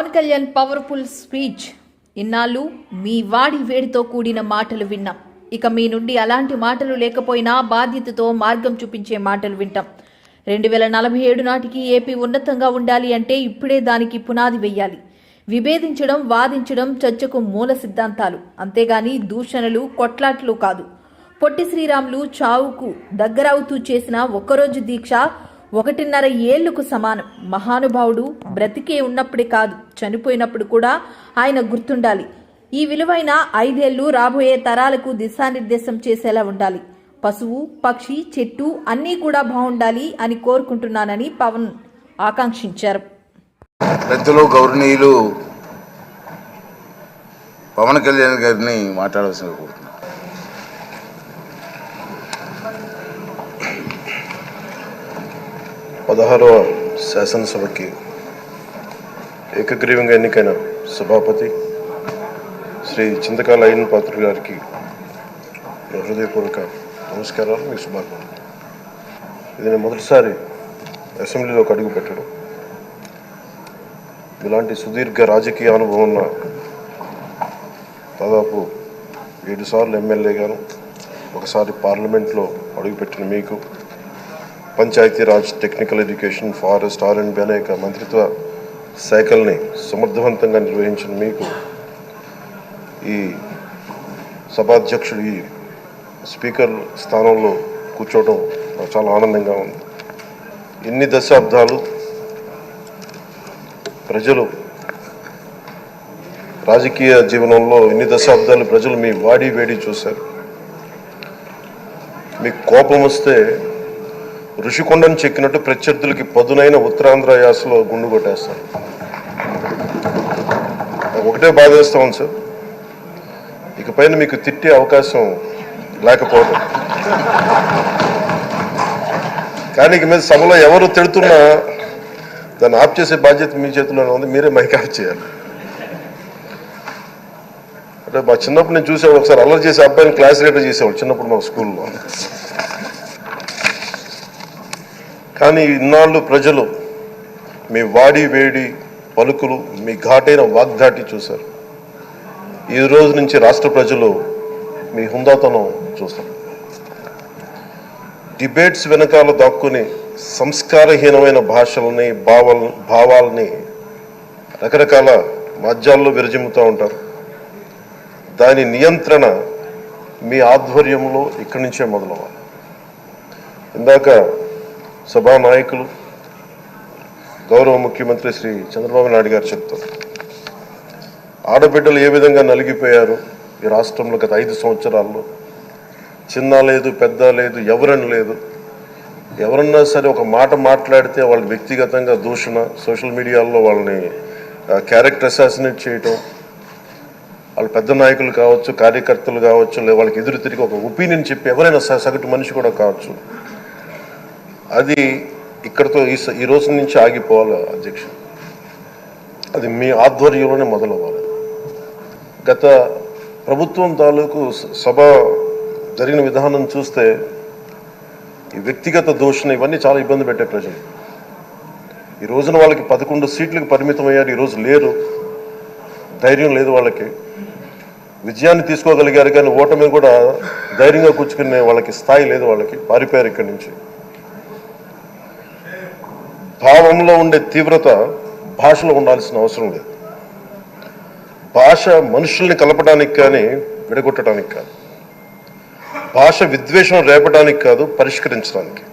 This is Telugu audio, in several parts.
Pawan Kalyan powerful speech. ఇన్నాళ్ళు మీ వాడి వేడితో కూడిన మాటలు విన్నాం. ఇక మీ నుండి అలాంటి మాటలు లేకపోయినా బాధ్యతతో మార్గం చూపించే మాటలు వింటాం. 2047 నాటికి ఏపీ ఉన్నతంగా ఉండాలి అంటే ఇప్పుడే దానికి పునాది వెయ్యాలి. విభేదించడం, వాదించడం చర్చకు మూల సిద్ధాంతాలు, అంతేగాని దూషణలు, కొట్లాట్లు కాదు. పొట్టి శ్రీరాములు చావుకు దగ్గరవుతూ చేసిన ఒక్కరోజు దీక్ష 1.5 ఏళ్లకు సమానం. మహానుభావుడు బ్రతికే ఉన్నప్పుడే కాదు, చనిపోయినప్పుడు కూడా ఆయన గుర్తుండాలి. ఈ విలువైన 5 ఏళ్లు రాబోయే తరాలకు దిశానిర్దేశం చేసేలా ఉండాలి. పశువు, పక్షి, చెట్టు అన్నీ కూడా బాగుండాలి అని కోరుకుంటున్నానని పవన్ ఆకాంక్షించారు. పెద్దలు గౌరవనీయులు పవన్ కళ్యాణ్ గారిని మాట్లాడవలసిన కోరుతున్నాను. పదహారవ శాసనసభకి ఏకగ్రీవంగా ఎన్నికైన సభాపతి శ్రీ చింతకాయల అయ్యన్న పాత్రుడు గారికి హృదయపూర్వక నమస్కారాలు, మీకు శుభాకాంక్షలు. ఇది నేను మొదటిసారి అసెంబ్లీలోకి అడుగు పెట్టడం. ఇలాంటి సుదీర్ఘ రాజకీయ అనుభవం ఉన్న దాదాపు 7 సార్లు ఎమ్మెల్యేగాను, ఒకసారి పార్లమెంట్లో అడుగుపెట్టిన మీకు, Panchayati Raj, technical education, forest, R&B అనేక మంత్రిత్వ శాఖల్ని సమర్థవంతంగా నిర్వహించిన మీకు ఈ సభాధ్యక్షుడు, ఈ స్పీకర్ స్థానంలో కూర్చోవడం నాకు చాలా ఆనందంగా ఉంది. ఇన్ని దశాబ్దాలు ప్రజలు రాజకీయ జీవనంలో ఇన్ని దశాబ్దాలు ప్రజలు మీ వాడి వేడి చూశారు. మీకు కోపం వస్తే ఋషికొండను చెక్కినట్టు ప్రత్యర్థులకి పదునైన ఉత్తరాంధ్ర యాసలో గుండు కొట్టేస్తారు. ఒకటే బాధేస్తాం సార్, ఇకపైన మీకు తిట్టే అవకాశం లేకపోవడం. కానీ ఇక మీద సభలో ఎవరు తిడుతున్నా దాన్ని ఆఫ్ చేసే బాధ్యత మీ చేతిలోనే ఉంది. మీరే మైక్ ఆఫ్ చేయాలి. అంటే మా చిన్నప్పుడు నేను చూసేవాడు, ఒకసారి అల్లరి చేసే అబ్బాయిని క్లాస్ లీడర్ చేసేవాడు చిన్నప్పుడు మా స్కూల్లో. కానీ ఇన్నాళ్ళు ప్రజలు మీ వాడి వేడి పలుకులు, మీ ఘాటైన వాగ్దాటి చూశారు. ఈ రోజు నుంచి రాష్ట్ర ప్రజలు మీ హుందాతనం చూస్తారు. డిబేట్స్ వెనకాల దాక్కుని సంస్కారహీనమైన భాషల్ని, భావాల్ని రకరకాల మాధ్యాల్లో విరజిమ్ముతూ ఉంటారు. దాని నియంత్రణ మీ ఆధ్వర్యంలో ఇక్కడి నుంచే మొదలవ్వాలి. ఇందాక సభానాయకులు గౌరవ ముఖ్యమంత్రి శ్రీ చంద్రబాబు నాయుడు గారు చెప్తారు, ఆడబిడ్డలు ఏ విధంగా నలిగిపోయారు ఈ రాష్ట్రంలో గత 5 సంవత్సరాల్లో. చిన్న లేదు, పెద్ద లేదు, ఎవరని లేదు. ఎవరన్నా సరే ఒక మాట మాట్లాడితే వాళ్ళు వ్యక్తిగతంగా దూషణ, సోషల్ మీడియాలో వాళ్ళని క్యారెక్టర్ అసాసినేట్ చేయటం, వాళ్ళు పెద్ద నాయకులు కావచ్చు, కార్యకర్తలు కావచ్చు, లేదా వాళ్ళకి ఎదురు తిరిగి ఒక ఒపీనియన్ చెప్పి ఎవరైనా సగటు మనిషి కూడా కావచ్చు, అది ఇక్కడితో ఈ రోజు నుంచి ఆగిపోవాలి అధ్యక్ష. అది మీ ఆధ్వర్యంలోనే మొదలవ్వాలి. గత ప్రభుత్వం తాలూకు సభ జరిగిన విధానం చూస్తే ఈ వ్యక్తిగత దూషణ ఇవన్నీ చాలా ఇబ్బంది పెట్టే ప్రజలు. ఈ రోజున వాళ్ళకి 11 సీట్లకు పరిమితం అయ్యారు, ఈరోజు లేరు, ధైర్యం లేదు వాళ్ళకి. విజయాన్ని తీసుకోగలిగారు కానీ ఓటమి కూడా ధైర్యంగా కూర్చుకునే వాళ్ళకి స్థాయి లేదు, వాళ్ళకి పారిపోయారు ఇక్కడి నుంచి. భావంలో ఉండే తీవ్రత భాషలో ఉండాల్సిన అవసరం లేదు. భాష మనుషుల్ని కలపడానికి కానీ విడగొట్టడానికి కాదు. భాష విద్వేషం రేపడానికి కాదు, పరిష్కరించడానికి.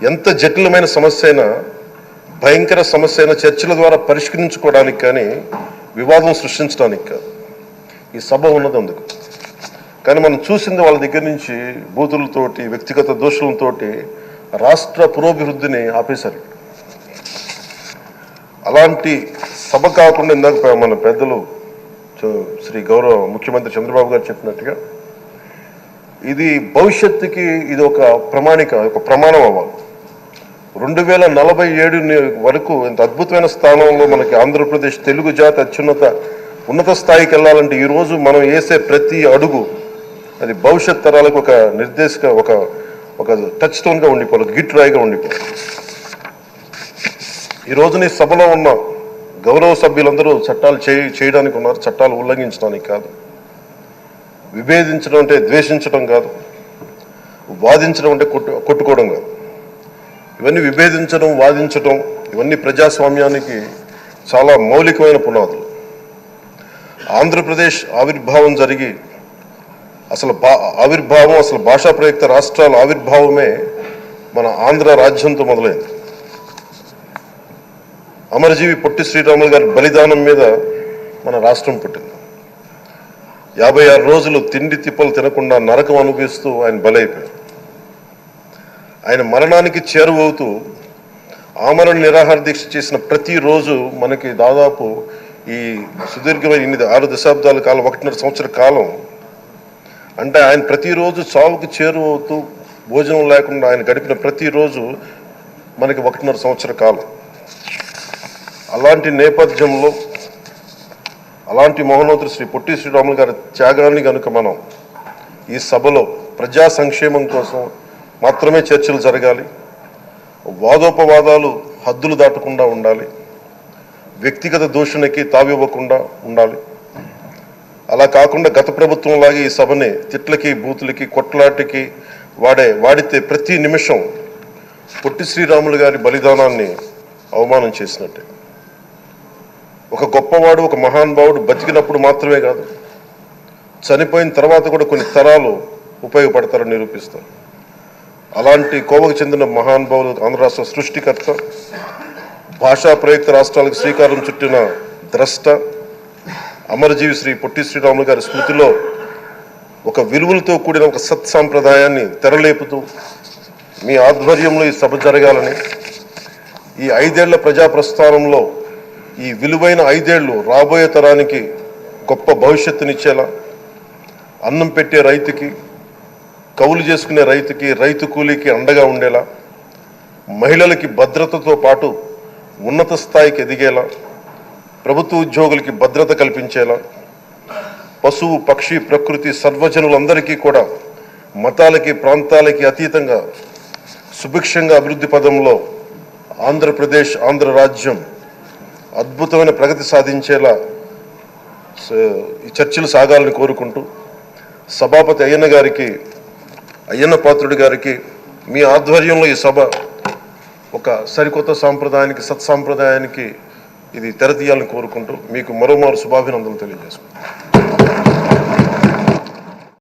ఎంత జటిలమైన సమస్య అయినా, భయంకర సమస్య అయినా చర్చల ద్వారా పరిష్కరించుకోవడానికి కానీ వివాదం సృష్టించడానికి కాదు. ఈ సభ ఉన్నది అందుకు. కానీ మనం చూసింది వాళ్ళ దగ్గర నుంచి బూతులతోటి, వ్యక్తిగత దోషులతోటి రాష్ట్ర పురోభివృద్ధిని ఆపేశారు. అలాంటి సభ కాకుండా ఇందాక మన పెద్దలు శ్రీ గౌరవ ముఖ్యమంత్రి చంద్రబాబు గారు చెప్పినట్టుగా ఇది భవిష్యత్తుకి ఇది ఒక ప్రమాణిక, ఒక ప్రమాణం అవ్వాలి. 2047 వరకు ఇంత అద్భుతమైన స్థానంలో మనకి ఆంధ్రప్రదేశ్ తెలుగు జాతి ఉన్నత స్థాయికి వెళ్ళాలంటే ఈరోజు మనం వేసే ప్రతి అడుగు అది భవిష్యత్ తరాలకు ఒక నిర్దేశక, ఒక టచ్ స్టోన్గా ఉండిపోవాలి, గిట్ రాయిగా ఉండిపోవాలి. ఈ రోజున ఈ సభలో ఉన్న గౌరవ సభ్యులందరూ చట్టాలు చేయడానికి ఉన్నారు, చట్టాలు ఉల్లంఘించడానికి కాదు. విభేదించడం అంటే ద్వేషించడం కాదు, వాదించడం అంటే కొట్టుకోవడం కాదు. ఇవన్నీ విభేదించడం, వాదించడం ఇవన్నీ ప్రజాస్వామ్యానికి చాలా మౌలికమైన పునాదులు. ఆంధ్రప్రదేశ్ ఆవిర్భావం జరిగి అసలు భాషా ప్రయుక్త రాష్ట్రాల ఆవిర్భావమే మన ఆంధ్ర రాజ్యంతో మొదలైంది. అమరజీవి పొట్టి శ్రీరాములు గారి బలిదానం మీద మన రాష్ట్రం పుట్టింది. 56 రోజులు తిండి తిప్పలు తినకుండా నరకం అనుభవిస్తూ ఆయన బలైపోయారు. ఆయన మరణానికి చేరువవుతూ ఆమరణ నిరాహార దీక్ష చేసిన ప్రతిరోజు మనకి దాదాపు ఈ సుదీర్ఘమైన 6 దశాబ్దాల కాలం, 1.5 సంవత్సర కాలం అంటే ఆయన ప్రతిరోజు చావుకి చేరువవుతూ భోజనం లేకుండా ఆయన గడిపిన ప్రతిరోజు మనకి 1.5 సంవత్సర కాలం. అలాంటి నేపథ్యంలో అలాంటి మహోన్నతుడు శ్రీ పొట్టి శ్రీరాములు గారి త్యాగాన్ని కనుక మనం ఈ సభలో ప్రజా సంక్షేమం కోసం మాత్రమే చర్చలు జరగాలి, వాదోపవాదాలు హద్దులు దాటకుండా ఉండాలి, వ్యక్తిగత దూషణకి తావివ్వకుండా ఉండాలి. అలా కాకుండా గత ప్రభుత్వం లాగా ఈ సభని తిట్లకి, బూతులకి, కొట్లాటికి వాడితే ప్రతి నిమిషం పొట్టి శ్రీరాములు గారి బలిదానాన్ని అవమానం చేసినట్టే. ఒక గొప్పవాడు, ఒక మహానుభావుడు బతికినప్పుడు మాత్రమే కాదు, చనిపోయిన తర్వాత కూడా కొన్ని తరాలు ఉపయోగపడతారని నిరూపిస్తారు. అలాంటి కోవకు చెందిన మహానుభావులు ఆంధ్ర రాష్ట్ర సృష్టికర్త, భాషా ప్రయుక్త రాష్ట్రాలకు శ్రీకారం చుట్టిన ద్రష్ట అమరజీవి శ్రీ పొట్టి శ్రీరాములు గారి స్మృతిలో ఒక విలువలతో కూడిన ఒక సత్సాంప్రదాయాన్ని తెరలేపుతూ మీ ఆధ్వర్యంలో ఈ సభ జరగాలని, ఈ 5 ఏళ్ల ప్రజా ప్రస్థానంలో ఈ విలువైన 5 ఏళ్ళు రాబోయే తరానికి గొప్ప భవిష్యత్తునిచ్చేలా, అన్నం పెట్టే రైతుకి, కౌలు చేసుకునే రైతుకి, రైతు కూలీకి అండగా ఉండేలా, మహిళలకి భద్రతతో పాటు ఉన్నత స్థాయికి ఎదిగేలా, ప్రభుత్వ ఉద్యోగులకి భద్రత కల్పించేలా, పశువు, పక్షి, ప్రకృతి సర్వజనులందరికీ కూడా మతాలకి, ప్రాంతాలకి అతీతంగా సుభిక్షంగా అభివృద్ధి పదంలో ఆంధ్రప్రదేశ్, ఆంధ్ర రాజ్యం అద్భుతమైన ప్రగతి సాధించేలా ఈ చర్చలు సాగాలని కోరుకుంటూ, సభాపతి అయ్యన్న పాత్రుడి గారికి మీ ఆధ్వర్యంలో ఈ సభ ఒక సరికొత్త సాంప్రదాయానికి, సత్సాంప్రదాయానికి ఇది తెరతీయాలని కోరుకుంటూ మీకు మరోమారు శుభాభినందనలు తెలియజేసుకుంటాను.